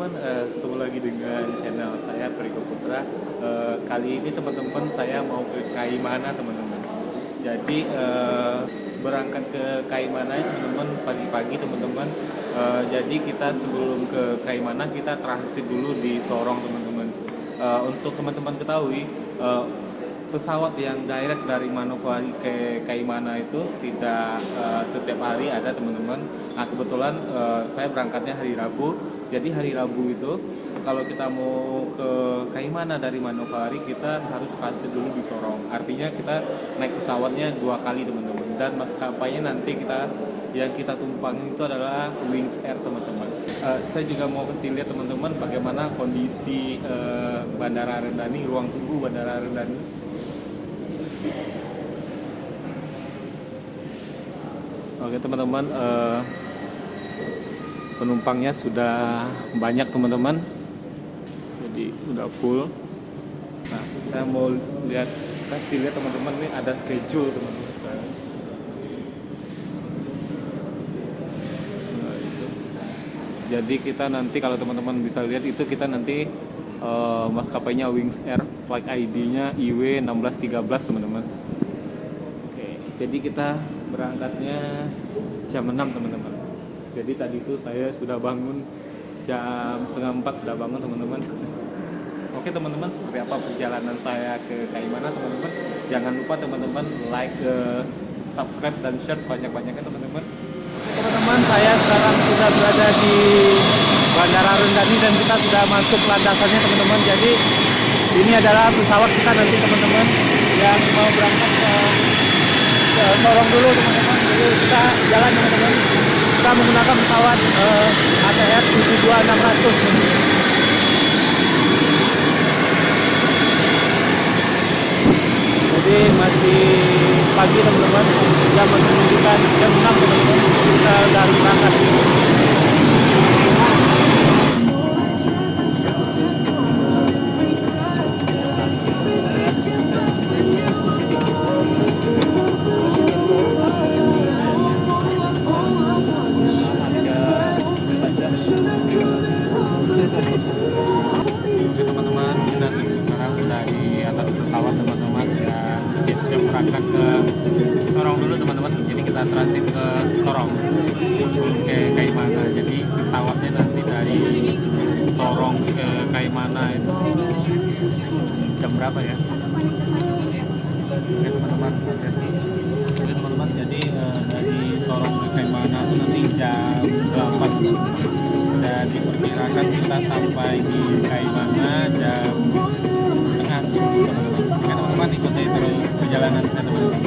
teman-teman, ketemu lagi dengan channel saya Priko Putra. Kali ini teman-teman saya mau ke Kaimana teman-teman. Jadi berangkat ke Kaimana teman-teman pagi-pagi teman-teman. Jadi kita sebelum ke Kaimana kita transit dulu di Sorong teman-teman. Untuk teman-teman ketahui, pesawat yang direct dari Manokwari ke Kaimana itu tidak setiap hari ada teman-teman. Nah kebetulan saya berangkatnya hari Rabu. Jadi hari Rabu itu kalau kita mau ke Kaimana dari Manokwari kita harus transit dulu di Sorong. Artinya kita naik pesawatnya 2 kali teman-teman. Dan maskapainya nanti yang kita tumpangi itu adalah Wings Air teman-teman. Saya juga mau kasih lihat teman-teman bagaimana kondisi Bandara Rendani, ruang tunggu Bandara Rendani. Oke teman-teman, penumpangnya sudah banyak teman-teman, jadi udah full. Nah saya mau kasih lihat teman-teman, nih ada schedule teman-teman. Nah, itu. Jadi kita nanti kalau teman-teman bisa lihat itu kita nanti maskapainya Wings Air, flight ID-nya IW 1613 teman-teman. Oke, jadi kita berangkatnya jam 6 teman-teman. Jadi tadi itu saya sudah bangun jam 3:30 sudah bangun teman-teman. Oke teman-teman, seperti apa perjalanan saya ke Kaimana teman-teman. Jangan lupa teman-teman like, subscribe dan share sebanyak-banyaknya teman-teman. Oke teman-teman, saya sekarang sudah berada di Bandara Rendani dan kita sudah masuk landasannya teman-teman. Jadi ini adalah pesawat kita nanti teman-teman yang mau berangkat ke Sorong dulu teman-teman. Jadi kita jalan teman-teman. Kita menggunakan pesawat ATR 72600. Jadi masih pagi teman-teman. Jam menunjukkan jam 6 teman-teman. Kita dari berangkat. Oke teman-teman, kita sekarang sudah di atas pesawat teman-teman dan siap berangkat ke Sorong dulu teman-teman. Jadi kita transit ke Sorong sebelum ke Kaimana. Jadi pesawatnya nanti dari Sorong ke Kaimana itu jam berapa ya? Oke teman-teman, oke teman-teman, jadi dari Sorong ke Kaimana itu nanti jam 8 dan diperkirakan kita sampai di Kaimana jam 5:30 teman-teman. Oke teman-teman, ikuti terus perjalanan saya teman-teman.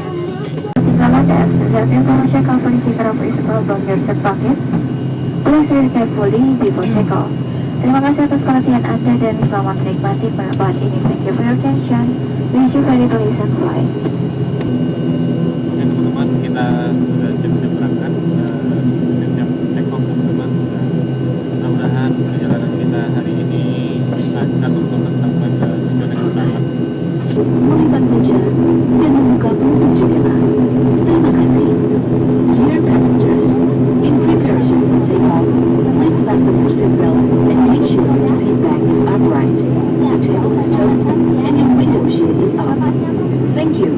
Selamat datang. The information company Security is about your set packet. Please read carefully before takeoff. Terima kasih atas perhatian Anda dan selamat menikmati penerbangan ini. Thank you for your attention. Wish you very pleasant flight. Oke teman-teman, kita sudah siap-siap berangkat, siap-siap take off teman-teman. Mudah-mudahan perjalanan kita hari ini lancar untuk sampai ke tujuan yang selamat. Melipat meja dan membuka penutup jendela. Terima kasih. Dear passengers, in preparation for takeoff, please fasten your seatbelt and make sure your seat back is upright. The table is turned and your window shade is up. Thank you.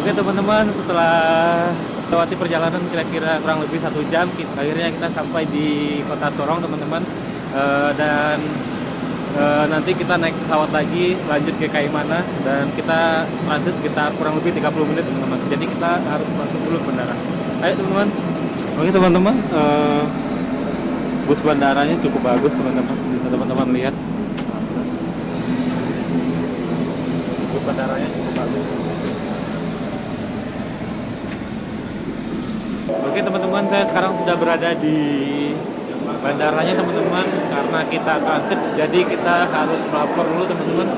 Oke teman-teman, setelah lewati perjalanan kira-kira kurang lebih 1 jam, akhirnya kita sampai di Kota Sorong teman-teman. Dan nanti kita naik pesawat lagi lanjut ke Kaimana, dan kita transit sekitar kurang lebih 30 menit teman-teman. Jadi kita harus masuk dulu ke bandara. Ayo teman-teman. Oke teman-teman, bus bandaranya cukup bagus teman-teman. Bisa teman-teman lihat. Bus bandaranya cukup bagus. Oke teman-teman, saya sekarang sudah berada di bandaranya teman-teman. Karena kita transit, jadi kita harus melapor dulu teman-teman.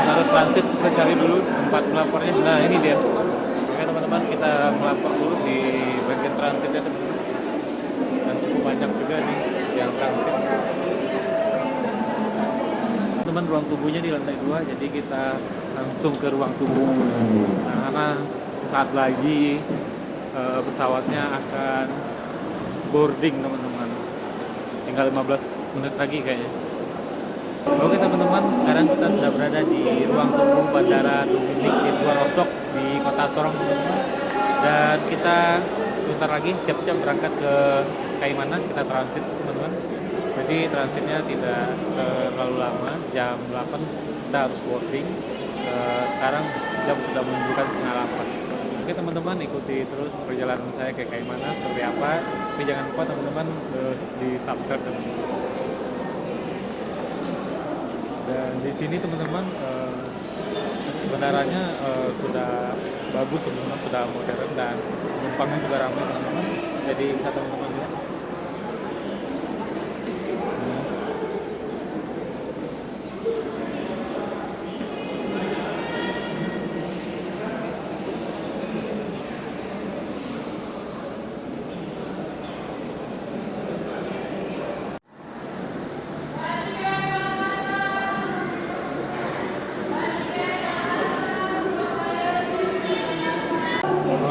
Harus transit, kita cari dulu tempat melapornya. Nah ini dia. Oke teman-teman, kita melapor dulu di bagian transitnya teman-teman. Dan cukup banyak juga nih yang transit. Teman, ruang tunggunya di lantai 2, jadi kita langsung ke ruang tunggu. Nah, karena saat lagi pesawatnya akan boarding teman-teman, tinggal 15 menit lagi kayaknya. Oke teman-teman, sekarang kita sudah berada di ruang tunggu Bandara Dominik Edward Rossok di Kota Sorong teman-teman. Dan kita sebentar lagi siap-siap berangkat ke Kaimana, kita transit teman-teman. Jadi transitnya tidak terlalu lama, jam 8 kita harus boarding. Sekarang jam sudah menunjukkan setengah 8. Oke teman-teman, ikuti terus perjalanan saya ke Kaimana seperti apa. Tapi jangan lupa teman-teman di subscribe teman-teman. Dan di sini teman-teman bandaranya sudah bagus teman-teman, sudah modern dan penumpangnya juga ramai teman-teman. Jadi bisa teman-teman lihat.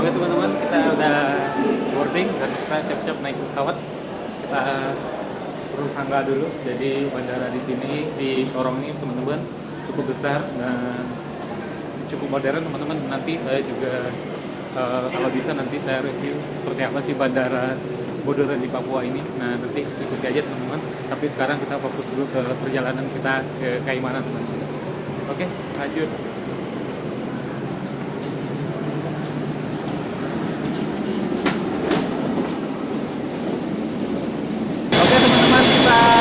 Oke teman-teman, kita udah boarding dan kita siap-siap naik pesawat. Kita turun tangga dulu. Jadi bandara di sini di Sorong ini teman-teman cukup besar dan cukup modern teman-teman. Nanti saya juga kalau bisa nanti saya review seperti apa sih bandara modern di Papua ini. Nah nanti ikuti aja teman-teman. Tapi sekarang kita fokus dulu ke perjalanan kita ke Kaimana teman-teman. Oke, lanjut.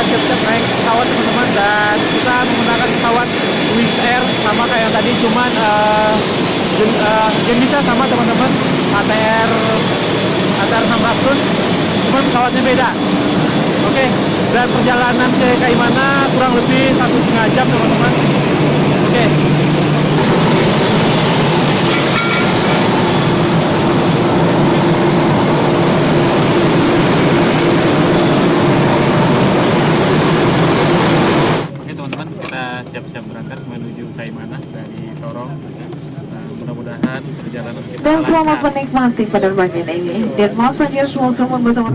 Siap-siap naik pesawat teman-teman, dan kita menggunakan pesawat Wings Air sama kayak yang tadi, cuman jenisnya sama teman-teman, ATR 600, cuman pesawatnya beda. Oke, dan perjalanan ke Kaimana kurang lebih 1,5 jam teman-teman. Oke. Siap-siap berangkat menuju Kaimana dari Sorong. Mudah-mudahan perjalanan kita Dan selamat lancar. menikmati penerbangan ini. Dear passengers, welcome on board.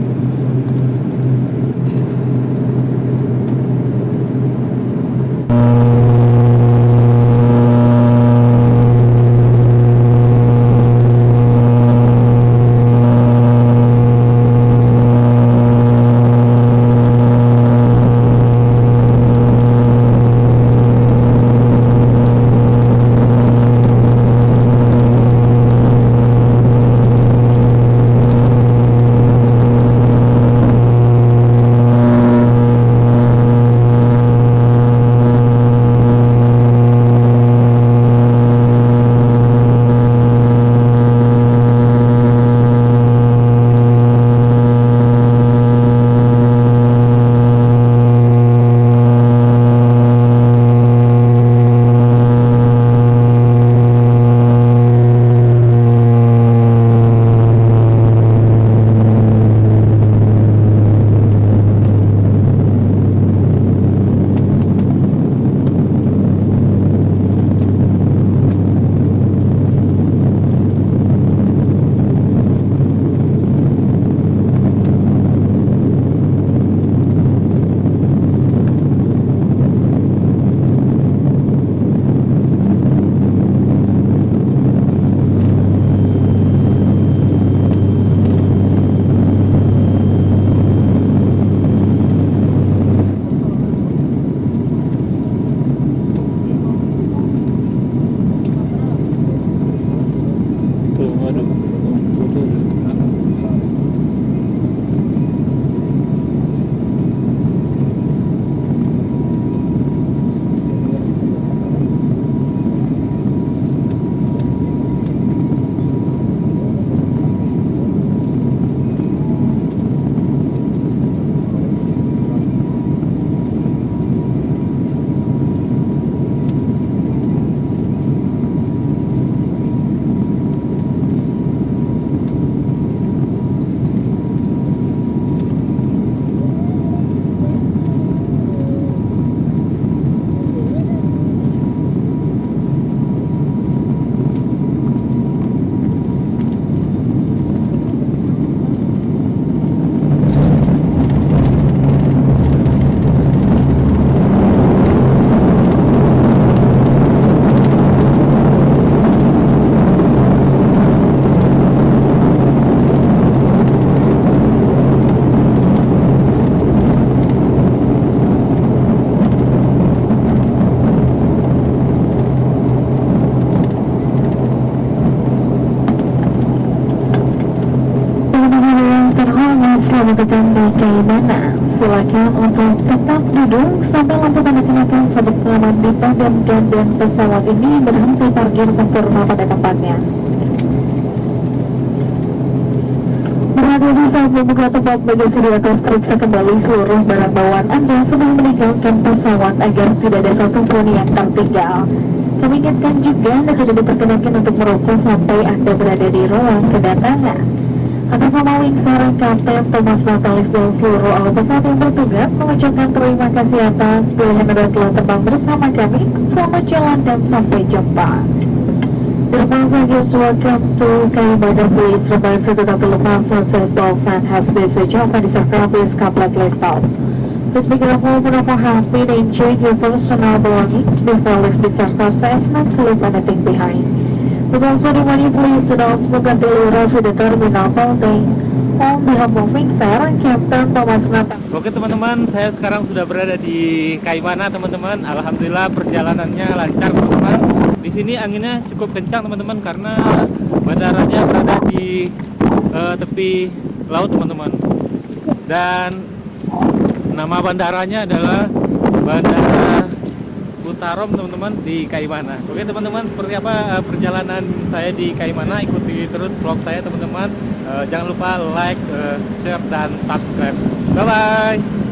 Waduh. Selamat datang di Kaimana. Silakan untuk tetap duduk sampai lampu tanda kenaikan sabuk pengaman dipadamkan dan pesawat ini berhenti parkir sempurna pada tempatnya. Berhati-hati saat membuka tempat bagasi di atas, periksa kembali seluruh barang bawaan Anda sebelum meninggalkan pesawat agar tidak ada satupun yang tertinggal. Kami ingatkan juga Anda tidak diperkenankan untuk merokok sampai Anda berada di ruang kedatangan. Atas nama Wing Sarang Kapten Thomas Natalis dan seluruh awak pesawat yang bertugas mengucapkan terima kasih atas pilihan Anda telah terbang bersama kami. Selamat jalan dan sampai jumpa. Dear passengers, welcome to Kaimana. Please remember to take the fasten seatbelts and has been switched off and this aircraft is completely stopped. Please be careful whenever having and enjoy your personal belongings before leave this aircraft so as not to leave anything behind. We also remind you please to don't smoke until you arrive at the terminal building. On behalf of Wing Sarang Kapten Thomas Natalis. Oke teman-teman, saya sekarang sudah berada di Kaimana teman-teman. Alhamdulillah perjalanannya lancar teman-teman. Di sini anginnya cukup kencang teman-teman karena bandaranya berada di tepi laut teman-teman. Dan nama bandaranya adalah Bandara Utarom teman-teman di Kaimana. Oke teman-teman, seperti apa perjalanan saya di Kaimana? Ikuti terus vlog saya teman-teman. Jangan lupa like, share dan subscribe. Bye bye.